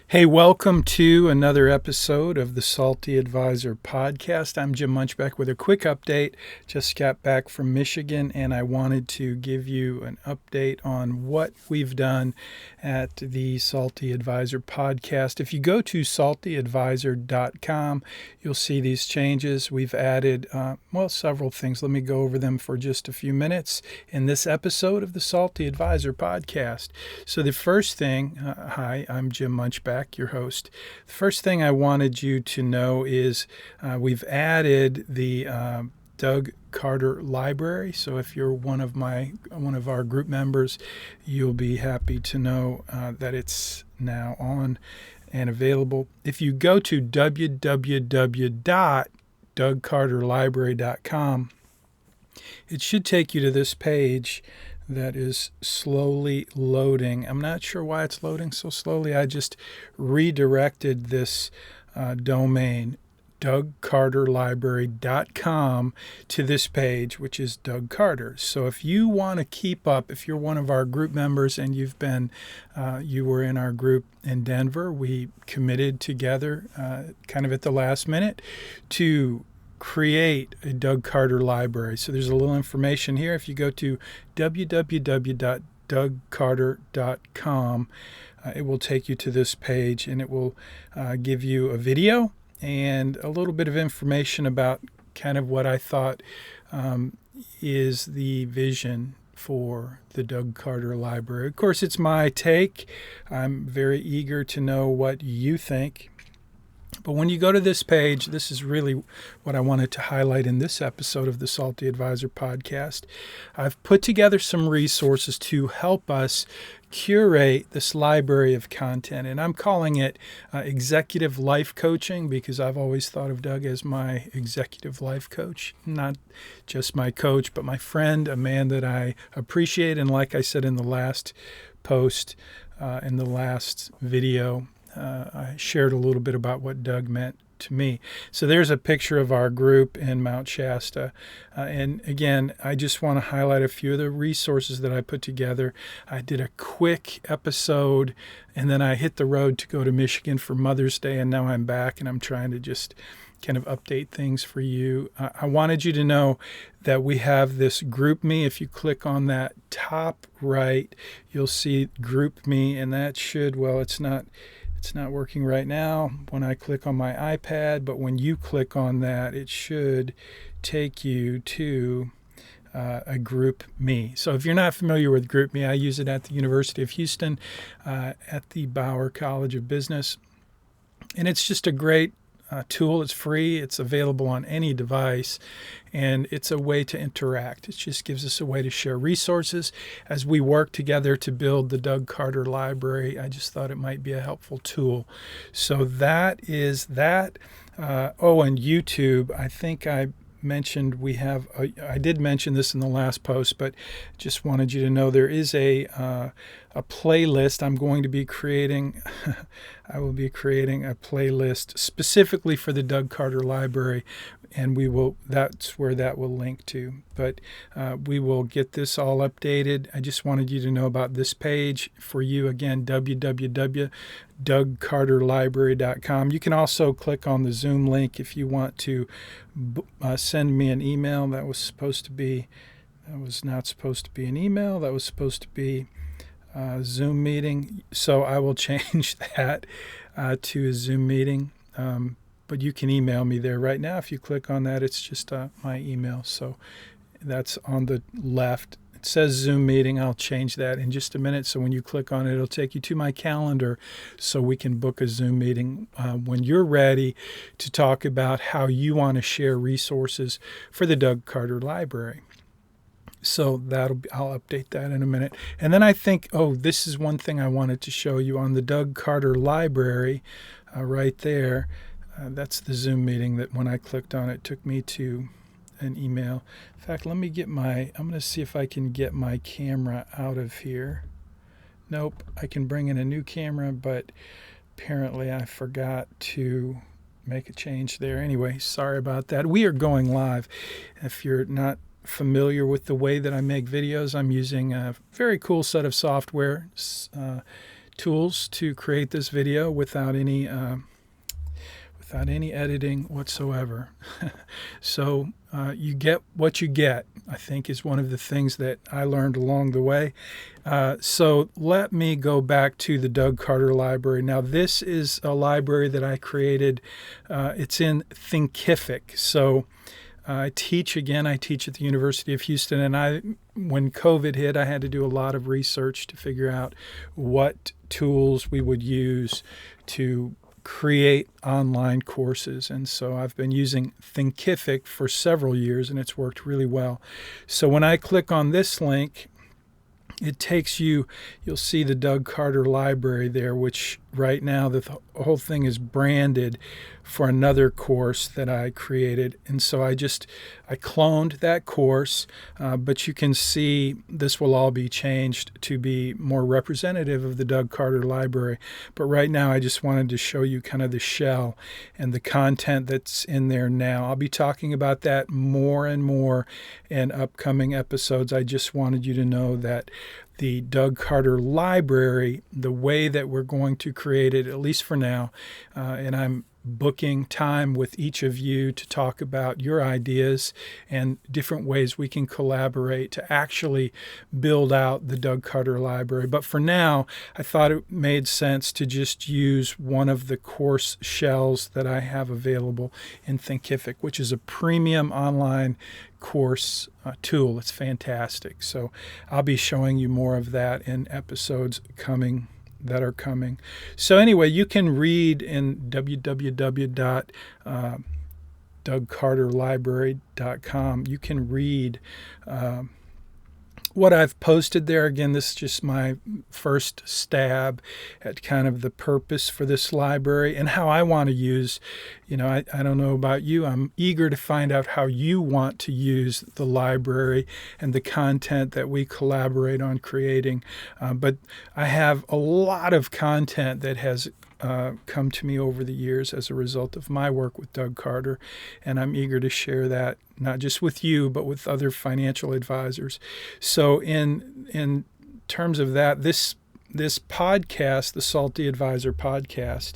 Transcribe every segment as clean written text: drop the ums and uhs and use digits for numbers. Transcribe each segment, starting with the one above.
Hey, welcome to another episode of the Salty Advisor podcast. I'm Jim Munchback with a quick update. Just got back from Michigan and I wanted to give you an update on what we've done at the Salty Advisor podcast. If you go to saltyadvisor.com, you'll see these changes. We've added, several things. Let me go over them for just a few minutes in this episode of the Salty Advisor podcast. So the first thing, hi, I'm Jim Munchback, your host. The first thing I wanted you to know is we've added the Doug Carter Library. So if you're one of our group members, you'll be happy to know that it's now on and available. If you go to www.dougcarterlibrary.com, it should take you to this page that is slowly loading. I'm not sure why it's loading so slowly. I just redirected this domain, dougcarterlibrary.com, to this page, which is Doug Carter. So if you want to keep up, if you're one of our group members and you were in our group in Denver, we committed together kind of at the last minute to create a Doug Carter library. So there's a little information here. If you go to www.dougcarter.com, it will take you to this page and it will give you a video and a little bit of information about kind of what I thought is the vision for the Doug Carter Library. Of course, it's my take. I'm very eager to know what you think. But when you go to this page, this is really what I wanted to highlight in this episode of the Salty Advisor podcast. I've put together some resources to help us curate this library of content. And I'm calling it executive life coaching because I've always thought of Doug as my executive life coach. Not just my coach, but my friend, a man that I appreciate. And like I said in the last post, in the last video, I shared a little bit about what Doug meant to me. So there's a picture of our group in Mount Shasta. And again, I just want to highlight a few of the resources that I put together. I did a quick episode and then I hit the road to go to Michigan for Mother's Day. And now I'm back and I'm trying to just kind of update things for you. I wanted you to know that we have this GroupMe. If you click on that top right, you'll see GroupMe, and that should, it's not working right now when I click on my iPad, but when you click on that, it should take you to a GroupMe. So if you're not familiar with GroupMe, I use it at the University of Houston at the Bauer College of Business. And it's just a great tool. It's free. It's available on any device. And it's a way to interact. It just gives us a way to share resources as we work together to build the Doug Carter Library. I just thought it might be a helpful tool. So that is that. And YouTube, I think I mentioned I did mention this in the last post, but just wanted you to know there is a playlist I'm going to be creating. I will be creating a playlist specifically for the Doug Carter Library, and that's where that will link to. But we will get this all updated. I just wanted you to know about this page for you. Again, www.dougcarterlibrary.com. You can also click on the Zoom link if you want to send me an email. That was not supposed to be an email. That was supposed to be a Zoom meeting. So I will change that to a Zoom meeting. But you can email me there right now. If you click on that, it's just my email. So that's on the left. It says Zoom meeting. I'll change that in just a minute. So when you click on it, it'll take you to my calendar so we can book a Zoom meeting when you're ready to talk about how you want to share resources for the Doug Carter Library. So I'll update that in a minute. And then I think, this is one thing I wanted to show you on the Doug Carter Library right there. That's the Zoom meeting that when I clicked on it took me to an email. In fact, I'm going to see if I can get my camera out of here. Nope, I can bring in a new camera, but apparently I forgot to make a change there. Anyway, sorry about that. We are going live. If you're not familiar with the way that I make videos, I'm using a very cool set of software tools to create this video without any editing whatsoever. So you get what you get, I think, is one of the things that I learned along the way. So let me go back to the Doug Carter Library. Now, this is a library that I created. It's in Thinkific. So I teach at the University of Houston, and when COVID hit, I had to do a lot of research to figure out what tools we would use to create online courses. And so I've been using Thinkific for several years, and it's worked really well. So when I click on this link, it takes you'll see the Doug Carter Library there, which right now the whole thing is branded for another course that I created. And so I cloned that course, but you can see this will all be changed to be more representative of the Doug Carter Library. But right now I just wanted to show you kind of the shell and the content that's in there now. I'll be talking about that more and more in upcoming episodes. I just wanted you to know that the Doug Carter Library, the way that we're going to create it, at least for now, and I'm booking time with each of you to talk about your ideas and different ways we can collaborate to actually build out the Doug Carter Library. But for now, I thought it made sense to just use one of the course shells that I have available in Thinkific, which is a premium online course tool. It's fantastic. So I'll be showing you more of that in episodes coming. So anyway, you can read in www.dougcarterlibrary.com. You can read what I've posted there. Again, this is just my first stab at kind of the purpose for this library and how I want to use, I don't know about you, I'm eager to find out how you want to use the library and the content that we collaborate on creating. But I have a lot of content that has come to me over the years as a result of my work with Doug Carter, and I'm eager to share that not just with you, but with other financial advisors. So in terms of that, this podcast, the Salty Advisor podcast,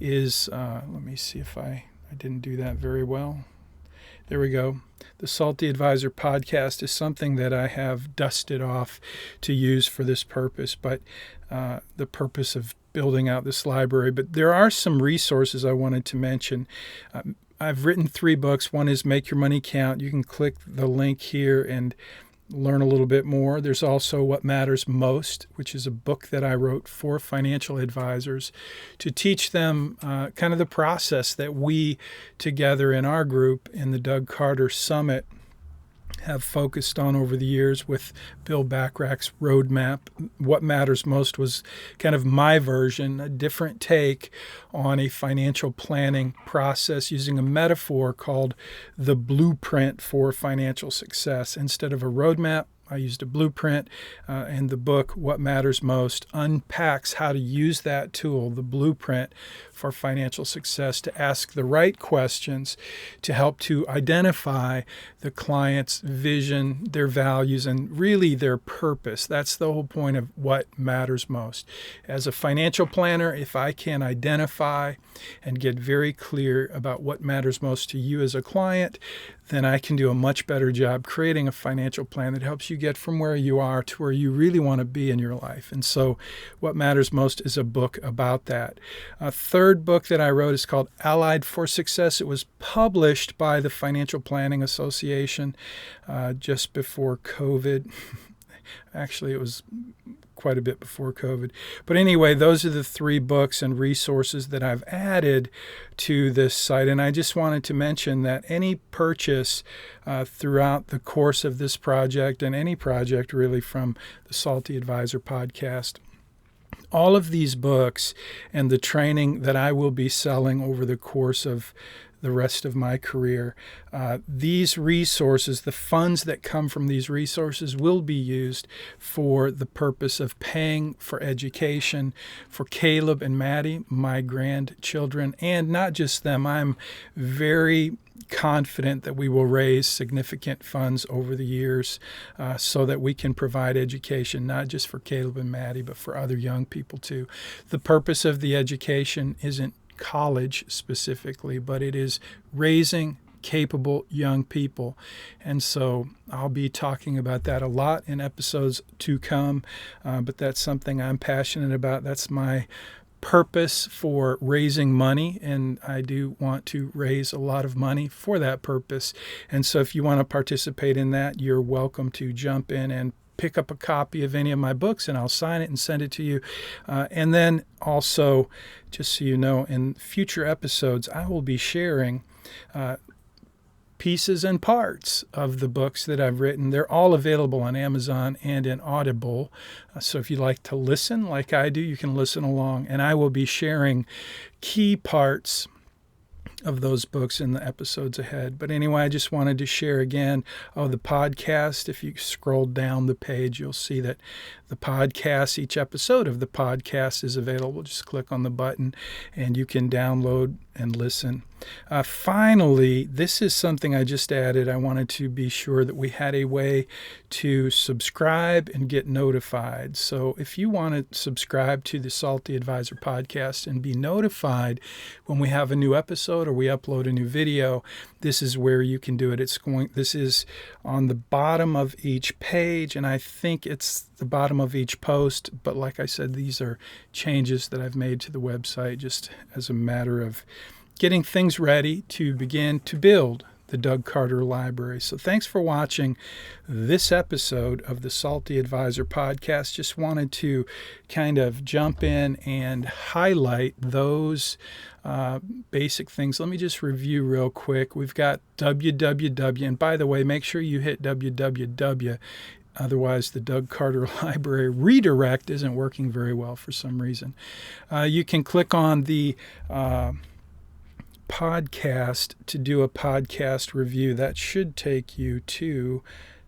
is, let me see if I didn't do that very well. There we go. The Salty Advisor podcast is something that I have dusted off to use for this purpose, but the purpose of building out this library. But there are some resources I wanted to mention. I've written 3 books. One is Make Your Money Count. You can click the link here and learn a little bit more. There's also What Matters Most, which is a book that I wrote for financial advisors to teach them kind of the process that we together in our group in the Doug Carter Summit have focused on over the years with Bill Bachrach's roadmap. What Matters Most was kind of my version, a different take on a financial planning process using a metaphor called the blueprint for financial success. Instead of a roadmap, I used a blueprint, and the book, What Matters Most, unpacks how to use that tool, the blueprint for financial success, to ask the right questions to help to identify the client's vision, their values, and really their purpose. That's the whole point of what matters most. As a financial planner, if I can identify and get very clear about what matters most to you as a client, then I can do a much better job creating a financial plan that helps you get from where you are to where you really want to be in your life. And so What Matters Most is a book about that. A third book that I wrote is called Allied for Success. It was published by the Financial Planning Association just before COVID. Actually, it was quite a bit before COVID. But anyway, those are the 3 books and resources that I've added to this site. And I just wanted to mention that any purchase throughout the course of this project, and any project really from the Salty Advisor podcast, all of these books and the training that I will be selling over the course of the rest of my career, these resources, the funds that come from these resources, will be used for the purpose of paying for education for Caleb and Maddie, my grandchildren, and not just them. I'm very confident that we will raise significant funds over the years so that we can provide education, not just for Caleb and Maddie, but for other young people too. The purpose of the education isn't college specifically, but it is raising capable young people. And so I'll be talking about that a lot in episodes to come, but that's something I'm passionate about. That's my purpose for raising money, and I do want to raise a lot of money for that purpose. And so if you want to participate in that, you're welcome to jump in and pick up a copy of any of my books, and I'll sign it and send it to you. And then also, just so you know, in future episodes, I will be sharing pieces and parts of the books that I've written. They're all available on Amazon and in Audible. So if you like to listen like I do, you can listen along. And I will be sharing key parts of those books in the episodes ahead. But anyway, I just wanted to share again the podcast. If you scroll down the page, you'll see that the podcast, each episode of the podcast is available. Just click on the button and you can download and listen. Finally, this is something I just added. I wanted to be sure that we had a way to subscribe and get notified. So if you want to subscribe to the Salty Advisor podcast and be notified when we have a new episode or we upload a new video, this is where you can do it. This is on the bottom of each page, and I think it's the bottom of each post. But like I said, these are changes that I've made to the website just as a matter of getting things ready to begin to build the Doug Carter Library. So thanks for watching this episode of the Salty Advisor podcast. Just wanted to kind of jump in and highlight those basic things. Let me just review real quick. We've got www, and by the way, make sure you hit www. Otherwise, the Doug Carter Library redirect isn't working very well for some reason. You can click on the podcast to do a podcast review. That should take you to,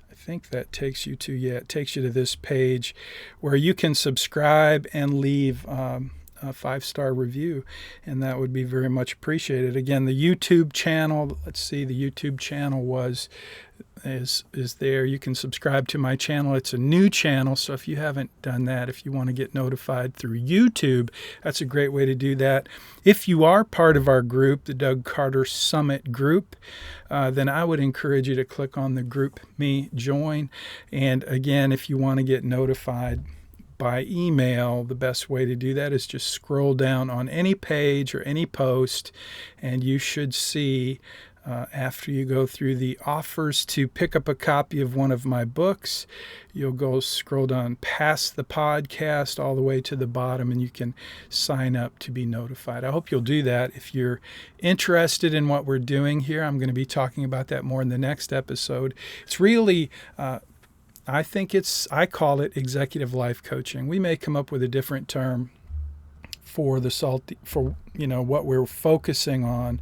I think that takes you to, it takes you to this page where you can subscribe and leave a 5-star review, and that would be very much appreciated. Again, the YouTube channel, let's see, the YouTube channel is there. You can subscribe to my channel. It's a new channel, so if you haven't done that, if you want to get notified through YouTube, that's a great way to do that. If you are part of our group, the Doug Carter Summit group, then I would encourage you to click on the GroupMe join. And again, if you want to get notified by email, the best way to do that is just scroll down on any page or any post, and you should see after you go through the offers to pick up a copy of one of my books, you'll go scroll down past the podcast all the way to the bottom, and you can sign up to be notified. I hope you'll do that. If you're interested in what we're doing here, I'm going to be talking about that more in the next episode. It's really I call it executive life coaching. We may come up with a different term for what we're focusing on,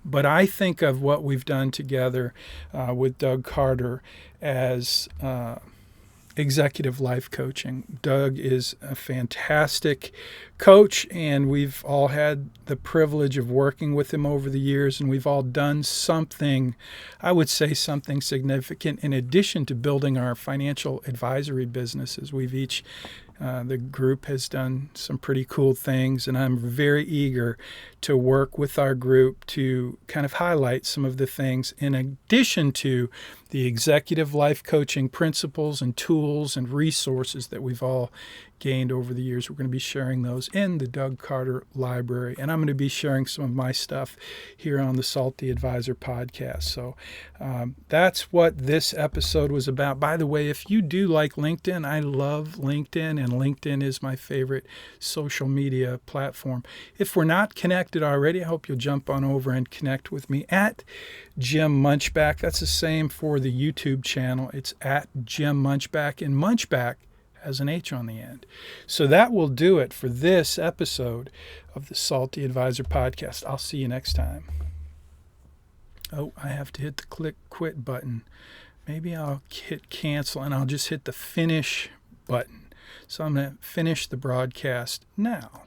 but I think of what we've done together with Doug Carter as executive life coaching. Doug is a fantastic coach, and we've all had the privilege of working with him over the years, and we've all done something, I would say something significant in addition to building our financial advisory businesses. We've each the group has done some pretty cool things, and I'm very eager to work with our group to kind of highlight some of the things in addition to the executive life coaching principles and tools and resources that we've all gained over the years. We're going to be sharing those in the Doug Carter Library, and I'm going to be sharing some of my stuff here on the Salty Advisor podcast. So that's what this episode was about. By the way, if you do like LinkedIn, I love LinkedIn, and LinkedIn is my favorite social media platform. If we're not connected already, I hope you'll jump on over and connect with me at Jim Munchback. That's the same for the YouTube channel. It's at Jim Munchback, and Munchback has an H on the end. So that will do it for this episode of the Salty Advisor podcast. I'll see you next time. Oh, I have to hit the click quit button. Maybe I'll hit cancel and I'll just hit the finish button. So I'm going to finish the broadcast now.